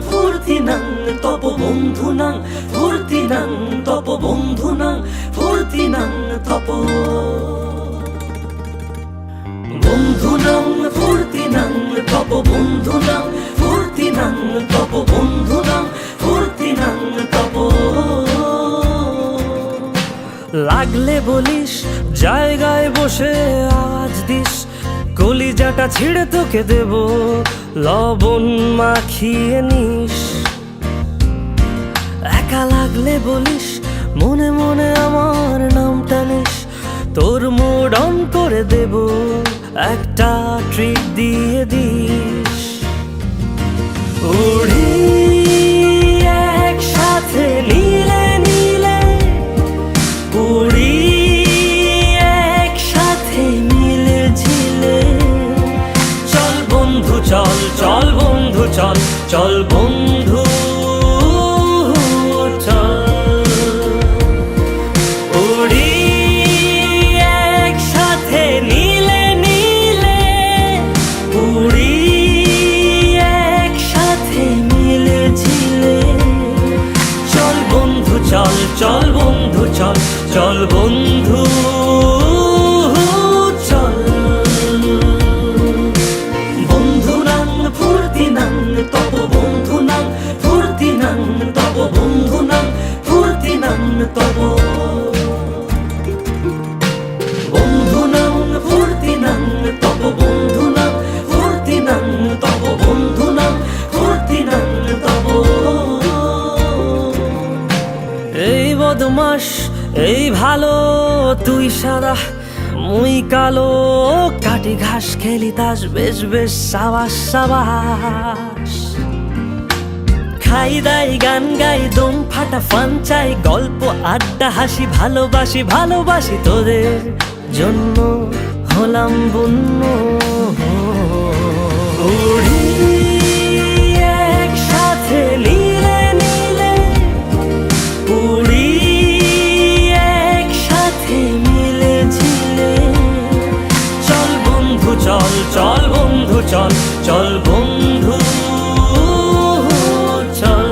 ফুর্তিনাং তপ বন্ধুনাং ফুর্তিনাং তপ বন্ধুনাং ফুর্তিনাং তপ বন্ধুনাং ফুর্তিনাং তপ বন্ধুনাং ফুর্তিনাং তপ বন্ধুনাং ফুর্তিনাং তপ লাগলে বলিস জায়গায় বসে আওয়াজ দিস কলিজাটা ছিঁড়ে তোকে দেব লবণ মাখিয়ে নিস একা লাগলে বলিস মনে মনে আমার নামটা নিস তোর মুড অন করে দেব একটা ট্রিট দিয়ে দিস উড়ি একসাথে নীলে নীলে উড়ি একসাথে মিলে ঝিলে চল বন্ধু চল চল বন্ধু চল চল বন্ধু চল চল বন্ধু চল চল বন্ধু চল বন্ধুনাং ফুর্তিনাং তপ বন্ধুনাং ফুর্তিনাং তপ বন্ধুনাং ফুর্তিনাং তপ বন্ধুনাং ফুর্তিনাং তপ বন্ধুনাং ফুর্তিনাং তপ বন্ধুনাং ফুর্তিনাং তপ এই বদমাস এই ভালো তুই সাদা মুই কালো কাটি ঘাস খেলি তাস বেশ বেশ সাবাস সাবাস খাই দাই গান গাই দম ফাটা ফান চাই গল্প আড্ডা হাসি ভালোবাসি ভালোবাসি তোদের জন্য হলাম বন্য উড়ি একসাথে নীলে নীলে উড়ি একসাথে মিলে ঝিলে চল বন্ধু চল চল বন্ধু চল চল বন্ধু চল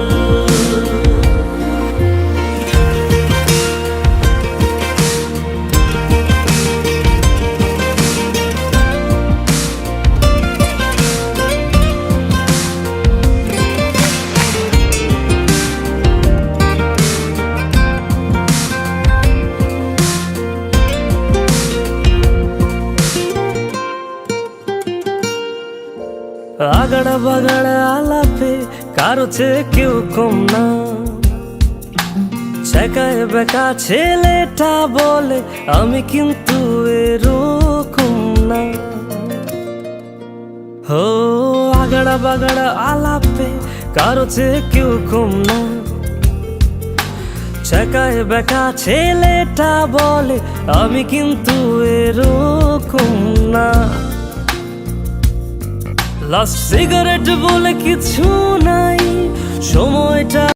আগাড়া বাগাড়া আলাপে কারো চেয়ে কেউ কম না ছেকায় বেকা ছেলেটা বলে আমি কিন্তু এরকম না হো আগাড়া বাগাড়া আলাপে কারো চেয়ে কেউ কম না ছেকায় বেকা ছেলেটা বলে আমি কিন্তু এরকম না লাস্ট সিগারেট বলে কিছু নাই সময়টা